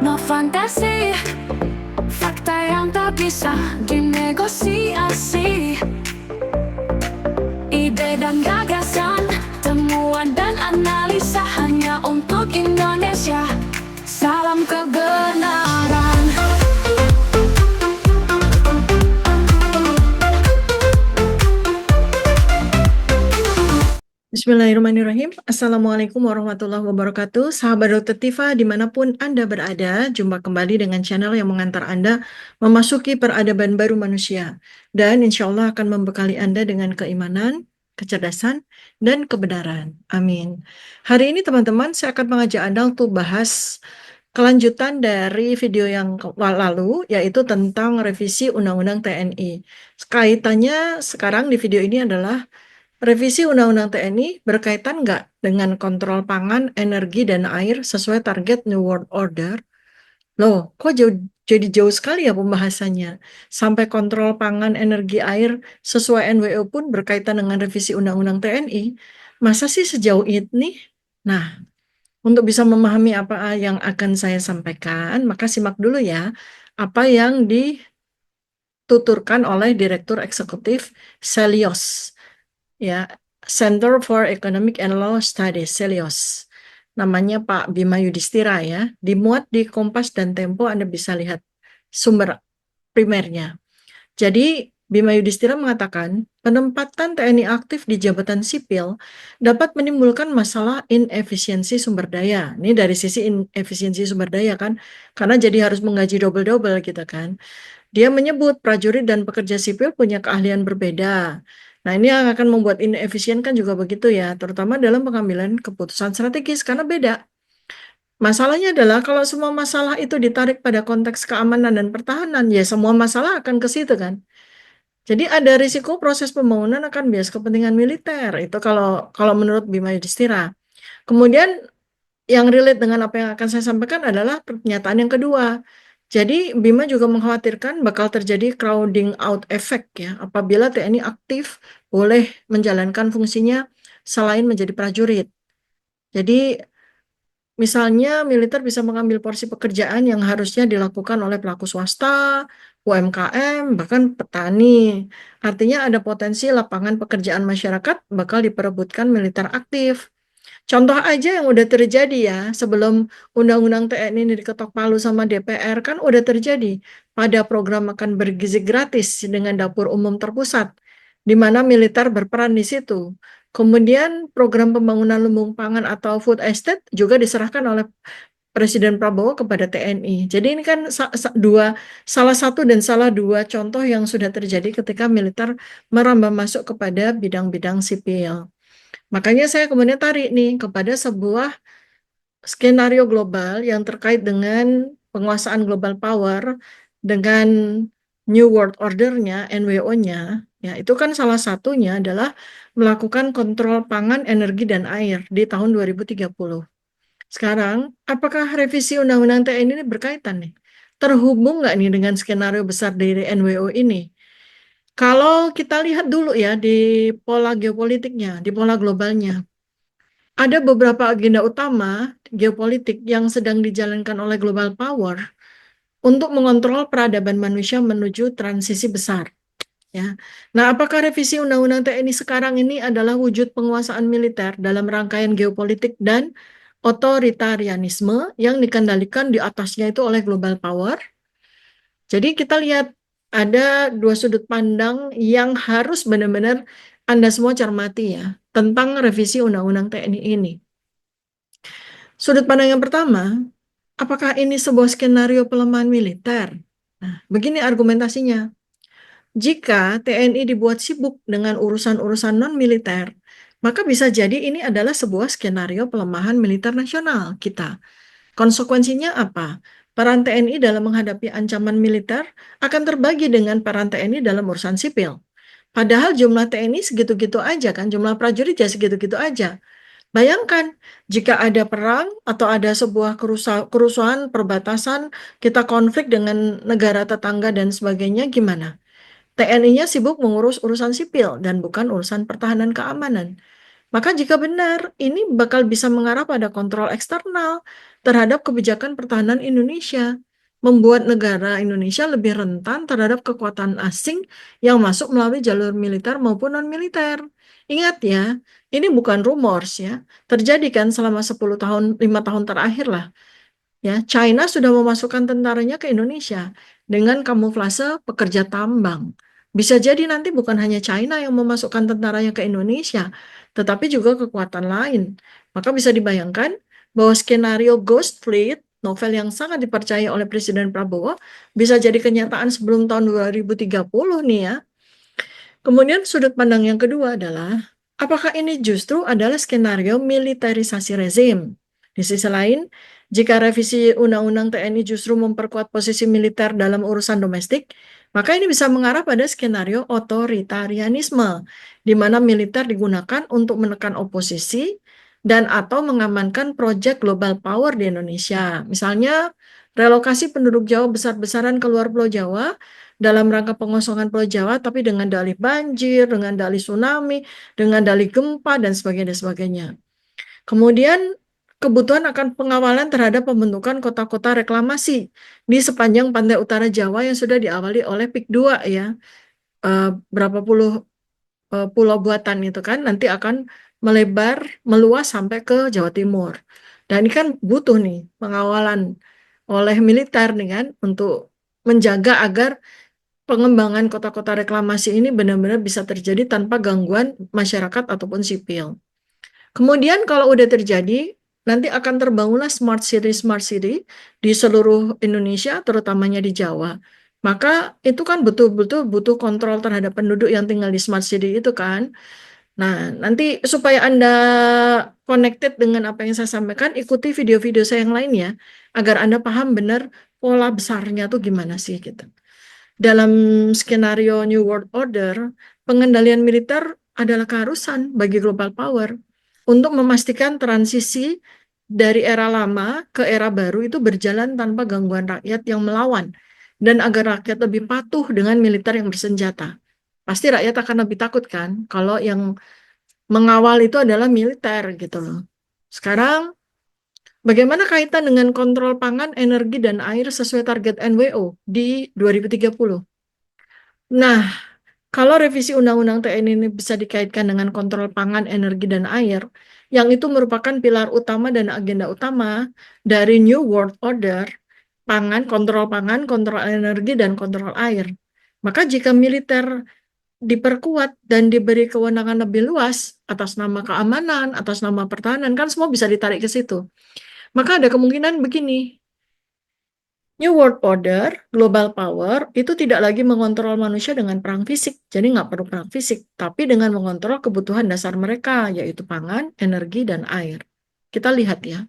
No fantasi, fakta yang tak bisa dinegosiasi. Ide dan gagasan, temuan dan analisa hanya untuk Indonesia. Salam kebenaran. Bismillahirrahmanirrahim. Assalamualaikum warahmatullahi wabarakatuh. Sahabat Dokter Tifa, dimanapun Anda berada, jumpa kembali dengan channel yang mengantar Anda memasuki peradaban baru manusia. Dan insya Allah akan membekali Anda dengan keimanan, kecerdasan, dan kebenaran. Amin. Hari ini teman-teman, saya akan mengajak Anda untuk bahas kelanjutan dari video yang lalu, yaitu tentang revisi Undang-Undang TNI. Kaitannya sekarang di video ini adalah revisi Undang-Undang TNI berkaitan nggak dengan kontrol pangan, energi, dan air sesuai target New World Order? Loh, kok jadi jauh sekali ya pembahasannya? Sampai kontrol pangan, energi, air sesuai NWO pun berkaitan dengan revisi Undang-Undang TNI. Masa sih sejauh ini? Nah, untuk bisa memahami apa yang akan saya sampaikan, maka simak dulu ya apa yang dituturkan oleh Direktur Eksekutif Selios, ya, Center for Economic and Law Studies, Celios. Namanya Pak Bima Yudhistira ya. Dimuat di Kompas dan Tempo, Anda bisa lihat sumber primernya. Jadi Bima Yudhistira mengatakan penempatan TNI aktif di jabatan sipil dapat menimbulkan masalah inefisiensi sumber daya. Ini dari sisi inefisiensi sumber daya kan, karena jadi harus menggaji double-double gitu kan. Dia menyebut prajurit dan pekerja sipil punya keahlian berbeda. Nah, ini yang akan membuat inefisien kan juga begitu ya, terutama dalam pengambilan keputusan strategis karena beda. Masalahnya adalah kalau semua masalah itu ditarik pada konteks keamanan dan pertahanan, ya semua masalah akan ke situ kan. Jadi ada risiko proses pembangunan akan bias kepentingan militer. Itu kalau kalau menurut Bima Yudhistira. Kemudian yang relate dengan apa yang akan saya sampaikan adalah pernyataan yang kedua. Jadi Bima juga mengkhawatirkan bakal terjadi crowding out effect ya apabila TNI aktif boleh menjalankan fungsinya selain menjadi prajurit. Jadi misalnya militer bisa mengambil porsi pekerjaan yang harusnya dilakukan oleh pelaku swasta, UMKM, bahkan petani. Artinya ada potensi lapangan pekerjaan masyarakat bakal diperebutkan militer aktif. Contoh aja yang udah terjadi ya, sebelum Undang-Undang TNI ini diketok palu sama DPR kan udah terjadi pada program makan bergizi gratis dengan dapur umum terpusat, di mana militer berperan di situ. Kemudian program pembangunan lumbung pangan atau food estate juga diserahkan oleh Presiden Prabowo kepada TNI. Jadi ini kan salah satu dan salah dua contoh yang sudah terjadi ketika militer merambah masuk kepada bidang-bidang sipil. Makanya saya kemudian tarik nih kepada sebuah skenario global yang terkait dengan penguasaan global power dengan New World Order-nya, NWO-nya. Ya, itu kan salah satunya adalah melakukan kontrol pangan, energi, dan air di tahun 2030. Sekarang, apakah revisi Undang-Undang TNI ini berkaitan nih? Terhubung nggak nih dengan skenario besar dari NWO ini? Kalau kita lihat dulu ya di pola geopolitiknya, di pola globalnya, ada beberapa agenda utama geopolitik yang sedang dijalankan oleh global power untuk mengontrol peradaban manusia menuju transisi besar. Ya. Nah, apakah revisi Undang-Undang TNI sekarang ini adalah wujud penguasaan militer dalam rangkaian geopolitik dan otoritarianisme yang dikendalikan di atasnya itu oleh global power? Jadi kita lihat ada dua sudut pandang yang harus benar-benar Anda semua cermati ya tentang revisi Undang-Undang TNI ini. Sudut pandang yang pertama, apakah ini sebuah skenario pelemahan militer? Nah, begini argumentasinya. Jika TNI dibuat sibuk dengan urusan-urusan non-militer, maka bisa jadi ini adalah sebuah skenario pelemahan militer nasional kita. Konsekuensinya apa? Peran TNI dalam menghadapi ancaman militer akan terbagi dengan peran TNI dalam urusan sipil. Padahal jumlah TNI segitu-gitu aja kan, jumlah prajurit ya segitu-gitu aja. Bayangkan jika ada perang atau ada sebuah kerusuhan perbatasan, kita konflik dengan negara tetangga dan sebagainya, gimana? TNI-nya sibuk mengurus urusan sipil dan bukan urusan pertahanan keamanan. Maka jika benar, ini bakal bisa mengarah pada kontrol eksternal terhadap kebijakan pertahanan Indonesia, membuat negara Indonesia lebih rentan terhadap kekuatan asing yang masuk melalui jalur militer maupun non-militer. Ingat ya, ini bukan rumors ya, terjadi kan selama 10 tahun, 5 tahun terakhir lah. Ya, China sudah memasukkan tentaranya ke Indonesia dengan kamuflase pekerja tambang. Bisa jadi nanti bukan hanya China yang memasukkan tentaranya ke Indonesia, tetapi juga kekuatan lain. Maka bisa dibayangkan bahwa skenario Ghost Fleet, novel yang sangat dipercaya oleh Presiden Prabowo, bisa jadi kenyataan sebelum tahun 2030 nih ya. Kemudian sudut pandang yang kedua adalah, apakah ini justru adalah skenario militerisasi rezim? Di sisi lain, jika revisi Undang-Undang TNI justru memperkuat posisi militer dalam urusan domestik, maka ini bisa mengarah pada skenario otoritarianisme, di mana militer digunakan untuk menekan oposisi dan atau mengamankan proyek global power di Indonesia. Misalnya, relokasi penduduk Jawa besar-besaran keluar Pulau Jawa dalam rangka pengosongan Pulau Jawa, tapi dengan dalih banjir, dengan dalih tsunami, dengan dalih gempa, dan sebagainya, dan sebagainya. Kemudian, kebutuhan akan pengawalan terhadap pembentukan kota-kota reklamasi di sepanjang pantai utara Jawa yang sudah diawali oleh PIK 2 ya. Berapa puluh pulau buatan itu kan nanti akan melebar, meluas sampai ke Jawa Timur. Dan ini kan butuh nih pengawalan oleh militer nih kan untuk menjaga agar pengembangan kota-kota reklamasi ini benar-benar bisa terjadi tanpa gangguan masyarakat ataupun sipil. Kemudian kalau udah terjadi, nanti akan terbangunlah smart city di seluruh Indonesia, terutamanya di Jawa. Maka itu kan betul-betul butuh kontrol terhadap penduduk yang tinggal di smart city itu kan. Nah, nanti supaya Anda connected dengan apa yang saya sampaikan, ikuti video-video saya yang lain ya, agar Anda paham benar pola besarnya tuh gimana sih gitu. Dalam skenario New World Order, pengendalian militer adalah keharusan bagi global power untuk memastikan transisi dari era lama ke era baru itu berjalan tanpa gangguan rakyat yang melawan dan agar rakyat lebih patuh dengan militer yang bersenjata. Pasti rakyat akan lebih takut kan kalau yang mengawal itu adalah militer gitu loh. Sekarang bagaimana kaitan dengan kontrol pangan, energi, dan air sesuai target NWO di 2030? Nah, kalau revisi Undang-Undang TNI ini bisa dikaitkan dengan kontrol pangan, energi, dan air, yang itu merupakan pilar utama dan agenda utama dari New World Order, pangan, kontrol energi, dan kontrol air. Maka jika militer diperkuat dan diberi kewenangan lebih luas atas nama keamanan, atas nama pertahanan, kan semua bisa ditarik ke situ. Maka ada kemungkinan begini, New World Order, global power, itu tidak lagi mengontrol manusia dengan perang fisik. Jadi nggak perlu perang fisik, tapi dengan mengontrol kebutuhan dasar mereka, yaitu pangan, energi, dan air. Kita lihat ya.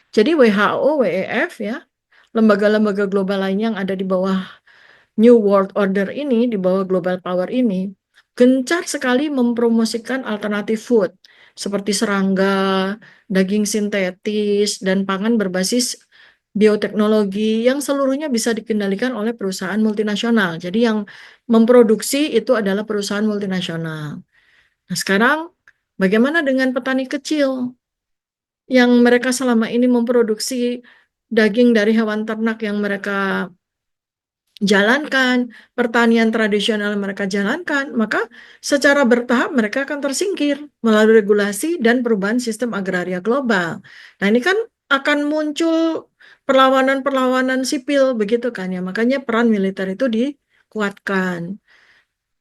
Jadi WHO, WEF ya, lembaga-lembaga global lainnya yang ada di bawah New World Order ini, di bawah global power ini, gencar sekali mempromosikan alternatif food, seperti serangga, daging sintetis, dan pangan berbasis bioteknologi yang seluruhnya bisa dikendalikan oleh perusahaan multinasional. Jadi yang memproduksi itu adalah perusahaan multinasional. Nah, sekarang bagaimana dengan petani kecil yang mereka selama ini memproduksi daging dari hewan ternak yang mereka jalankan, pertanian tradisional mereka jalankan, maka secara bertahap mereka akan tersingkir melalui regulasi dan perubahan sistem agraria global. Nah, ini kan akan muncul perlawanan-perlawanan sipil begitu kan ya. Makanya peran militer itu dikuatkan.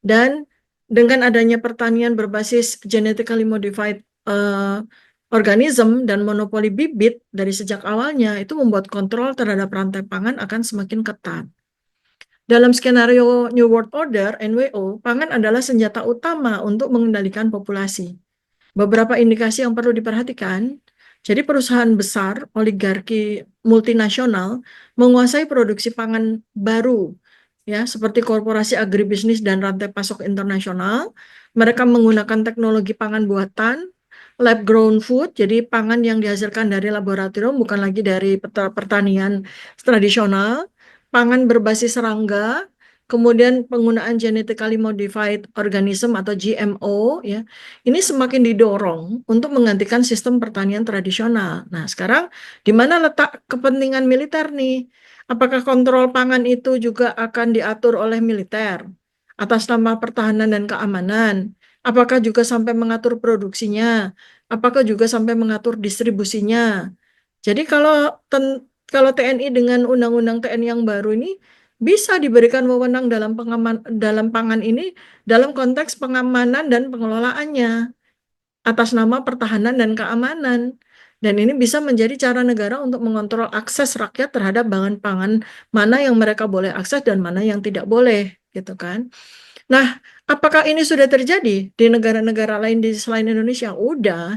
Dan dengan adanya pertanian berbasis genetically modified organism dan monopoli bibit dari sejak awalnya itu membuat kontrol terhadap rantai pangan akan semakin ketat. Dalam skenario New World Order, NWO, pangan adalah senjata utama untuk mengendalikan populasi. Beberapa indikasi yang perlu diperhatikan, jadi perusahaan besar, oligarki multinasional, menguasai produksi pangan baru, ya, seperti korporasi agribisnis dan rantai pasok internasional. Mereka menggunakan teknologi pangan buatan, lab grown food, jadi pangan yang dihasilkan dari laboratorium, bukan lagi dari pertanian tradisional, pangan berbasis serangga, kemudian penggunaan genetically modified organism atau GMO ya, ini semakin didorong untuk menggantikan sistem pertanian tradisional. Nah, sekarang di mana letak kepentingan militer nih? Apakah kontrol pangan itu juga akan diatur oleh militer atas nama pertahanan dan keamanan? Apakah juga sampai mengatur produksinya? Apakah juga sampai mengatur distribusinya? Jadi kalau TNI dengan Undang-Undang TNI yang baru ini bisa diberikan wewenang dalam pangan ini dalam konteks pengamanan dan pengelolaannya atas nama pertahanan dan keamanan. Dan ini bisa menjadi cara negara untuk mengontrol akses rakyat terhadap bahan pangan mana yang mereka boleh akses dan mana yang tidak boleh, gitu kan. Nah, apakah ini sudah terjadi di negara-negara lain di selain Indonesia? Udah.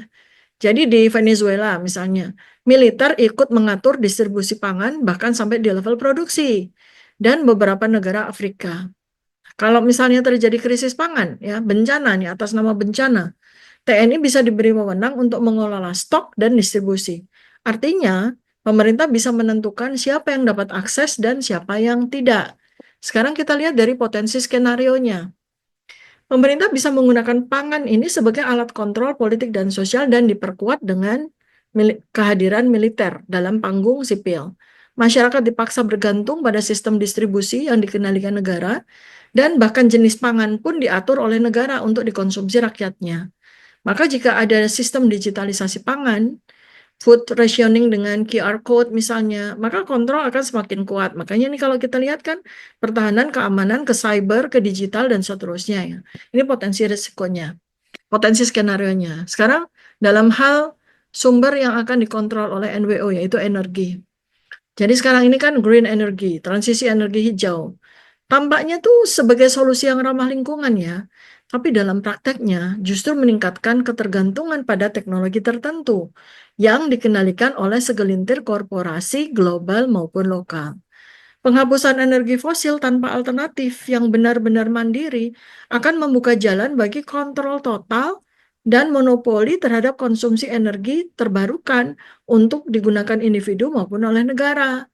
Jadi di Venezuela misalnya, militer ikut mengatur distribusi pangan bahkan sampai di level produksi. Dan beberapa negara Afrika. Kalau misalnya terjadi krisis pangan, ya bencana nih atas nama bencana, TNI bisa diberi wewenang untuk mengelola stok dan distribusi. Artinya, pemerintah bisa menentukan siapa yang dapat akses dan siapa yang tidak. Sekarang kita lihat dari potensi skenarionya. Pemerintah bisa menggunakan pangan ini sebagai alat kontrol politik dan sosial dan diperkuat dengan kehadiran militer dalam panggung sipil. Masyarakat dipaksa bergantung pada sistem distribusi yang dikendalikan negara dan bahkan jenis pangan pun diatur oleh negara untuk dikonsumsi rakyatnya. Maka jika ada sistem digitalisasi pangan, food rationing dengan QR code misalnya, maka kontrol akan semakin kuat. Makanya ini kalau kita lihat kan pertahanan, keamanan, ke cyber, ke digital, dan seterusnya ya. Ini potensi risikonya, potensi skenario-nya. Sekarang dalam hal sumber yang akan dikontrol oleh NWO yaitu energi. Jadi sekarang ini kan green energy, transisi energi hijau. Tampaknya tuh sebagai solusi yang ramah lingkungan ya, tapi dalam prakteknya justru meningkatkan ketergantungan pada teknologi tertentu yang dikendalikan oleh segelintir korporasi global maupun lokal. Penghapusan energi fosil tanpa alternatif yang benar-benar mandiri akan membuka jalan bagi kontrol total dan monopoli terhadap konsumsi energi terbarukan untuk digunakan individu maupun oleh negara.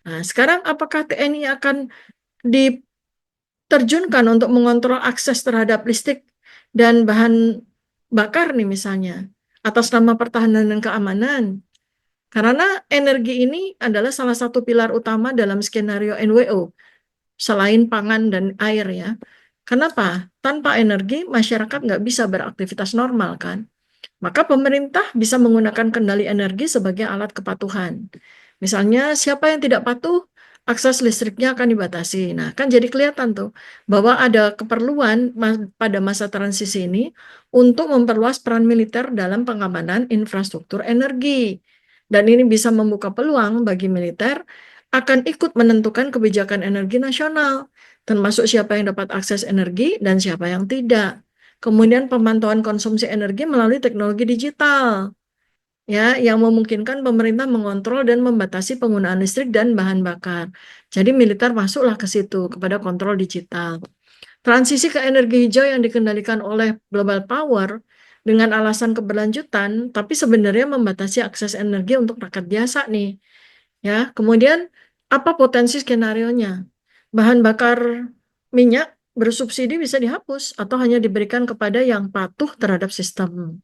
Nah, sekarang apakah TNI akan diterjunkan untuk mengontrol akses terhadap listrik dan bahan bakar nih misalnya atas nama pertahanan dan keamanan? Karena energi ini adalah salah satu pilar utama dalam skenario NWO selain pangan dan air ya. Kenapa? Tanpa energi masyarakat nggak bisa beraktivitas normal kan? Maka pemerintah bisa menggunakan kendali energi sebagai alat kepatuhan. Misalnya siapa yang tidak patuh, akses listriknya akan dibatasi. Nah, kan jadi kelihatan tuh bahwa ada keperluan pada masa transisi ini untuk memperluas peran militer dalam pengamanan infrastruktur energi. Dan ini bisa membuka peluang bagi militer akan ikut menentukan kebijakan energi nasional, termasuk siapa yang dapat akses energi dan siapa yang tidak. Kemudian pemantauan konsumsi energi melalui teknologi digital, ya, yang memungkinkan pemerintah mengontrol dan membatasi penggunaan listrik dan bahan bakar. Jadi militer masuklah ke situ kepada kontrol digital. Transisi ke energi hijau yang dikendalikan oleh global power dengan alasan keberlanjutan, tapi sebenarnya membatasi akses energi untuk rakyat biasa nih. Ya, kemudian apa potensi skenarionya? Bahan bakar minyak bersubsidi bisa dihapus atau hanya diberikan kepada yang patuh terhadap sistem.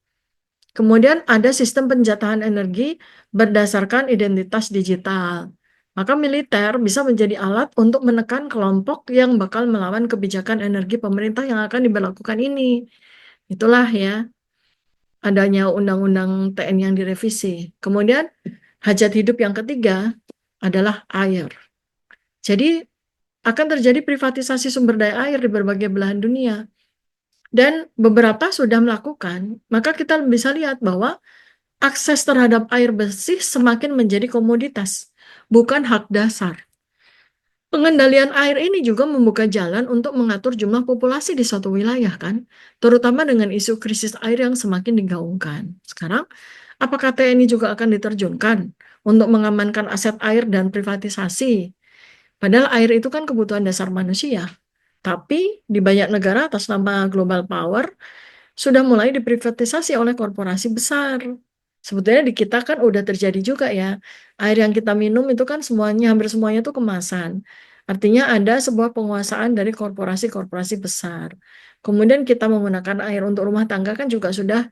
Kemudian ada sistem penjatahan energi berdasarkan identitas digital. Maka militer bisa menjadi alat untuk menekan kelompok yang bakal melawan kebijakan energi pemerintah yang akan diberlakukan ini. Itulah ya, adanya undang-undang TNI yang direvisi. Kemudian hajat hidup yang ketiga adalah air. Jadi akan terjadi privatisasi sumber daya air di berbagai belahan dunia. Dan beberapa sudah melakukan, maka kita bisa lihat bahwa akses terhadap air bersih semakin menjadi komoditas, bukan hak dasar. Pengendalian air ini juga membuka jalan untuk mengatur jumlah populasi di suatu wilayah kan, terutama dengan isu krisis air yang semakin digaungkan. Sekarang, apakah TNI juga akan diterjunkan untuk mengamankan aset air dan privatisasi? Padahal air itu kan kebutuhan dasar manusia. Tapi di banyak negara atas nama global power sudah mulai diprivatisasi oleh korporasi besar. Sebetulnya di kita kan udah terjadi juga ya. Air yang kita minum itu kan semuanya, hampir semuanya itu kemasan. Artinya ada sebuah penguasaan dari korporasi-korporasi besar. Kemudian kita menggunakan air untuk rumah tangga kan juga sudah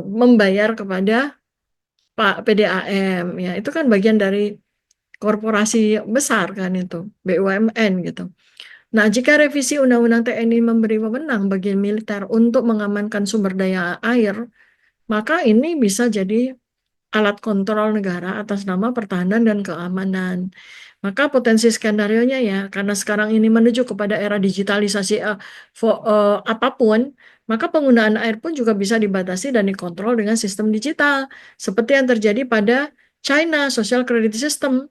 membayar kepada Pak PDAM, ya itu kan bagian dari korporasi besar kan itu, BUMN gitu. Nah, jika revisi Undang-Undang TNI memberi wewenang bagi militer untuk mengamankan sumber daya air, maka ini bisa jadi alat kontrol negara atas nama pertahanan dan keamanan. Maka potensi skenarionya ya, karena sekarang ini menuju kepada era digitalisasi apapun, maka penggunaan air pun juga bisa dibatasi dan dikontrol dengan sistem digital. Seperti yang terjadi pada China Social Credit System.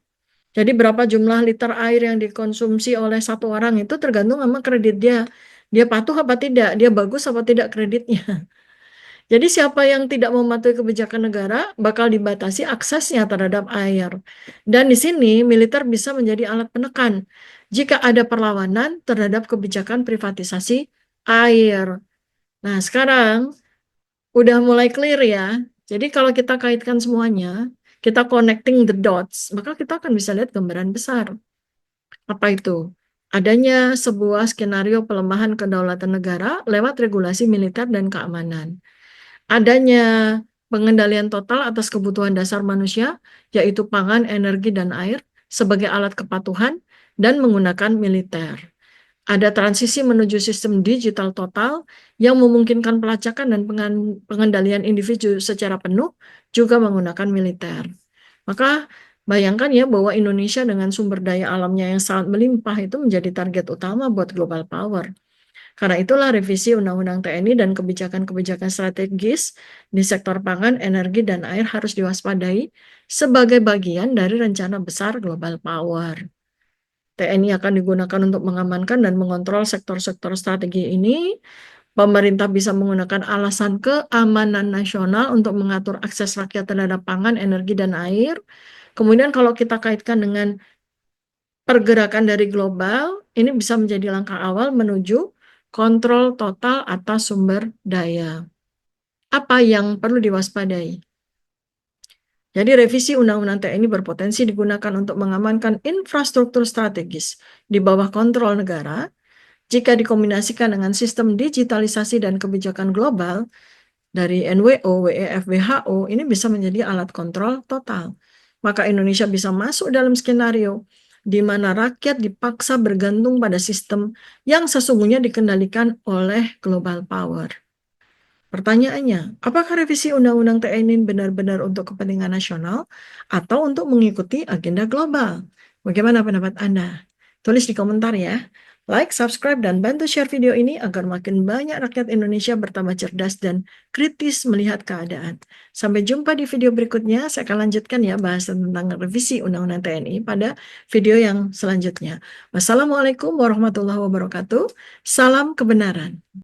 Jadi berapa jumlah liter air yang dikonsumsi oleh satu orang itu tergantung sama kredit dia. Dia patuh apa tidak, dia bagus apa tidak kreditnya. Jadi siapa yang tidak mematuhi kebijakan negara bakal dibatasi aksesnya terhadap air. Dan di sini militer bisa menjadi alat penekan jika ada perlawanan terhadap kebijakan privatisasi air. Nah, sekarang udah mulai clear ya. Jadi kalau kita kaitkan semuanya, kita connecting the dots, maka kita akan bisa lihat gambaran besar. Apa itu? Adanya sebuah skenario pelemahan kedaulatan negara lewat regulasi militer dan keamanan. Adanya pengendalian total atas kebutuhan dasar manusia, yaitu pangan, energi, dan air, sebagai alat kepatuhan dan menggunakan militer. Ada transisi menuju sistem digital total yang memungkinkan pelacakan dan pengendalian individu secara penuh juga menggunakan militer. Maka bayangkan ya bahwa Indonesia dengan sumber daya alamnya yang sangat melimpah itu menjadi target utama buat global power. Karena itulah revisi Undang-Undang TNI dan kebijakan-kebijakan strategis di sektor pangan, energi, dan air harus diwaspadai sebagai bagian dari rencana besar global power. TNI akan digunakan untuk mengamankan dan mengontrol sektor-sektor strategi ini. Pemerintah bisa menggunakan alasan keamanan nasional untuk mengatur akses rakyat terhadap pangan, energi, dan air. Kemudian kalau kita kaitkan dengan pergerakan dari global, ini bisa menjadi langkah awal menuju kontrol total atas sumber daya. Apa yang perlu diwaspadai? Jadi revisi Undang-Undang TNI berpotensi digunakan untuk mengamankan infrastruktur strategis di bawah kontrol negara jika dikombinasikan dengan sistem digitalisasi dan kebijakan global dari NWO, WEF, WHO, ini bisa menjadi alat kontrol total. Maka Indonesia bisa masuk dalam skenario di mana rakyat dipaksa bergantung pada sistem yang sesungguhnya dikendalikan oleh global power. Pertanyaannya, apakah revisi Undang-Undang TNI benar-benar untuk kepentingan nasional atau untuk mengikuti agenda global? Bagaimana pendapat Anda? Tulis di komentar ya. Like, subscribe, dan bantu share video ini agar makin banyak rakyat Indonesia bertambah cerdas dan kritis melihat keadaan. Sampai jumpa di video berikutnya. Saya akan lanjutkan ya bahasan tentang revisi Undang-Undang TNI pada video yang selanjutnya. Wassalamualaikum warahmatullahi wabarakatuh. Salam kebenaran.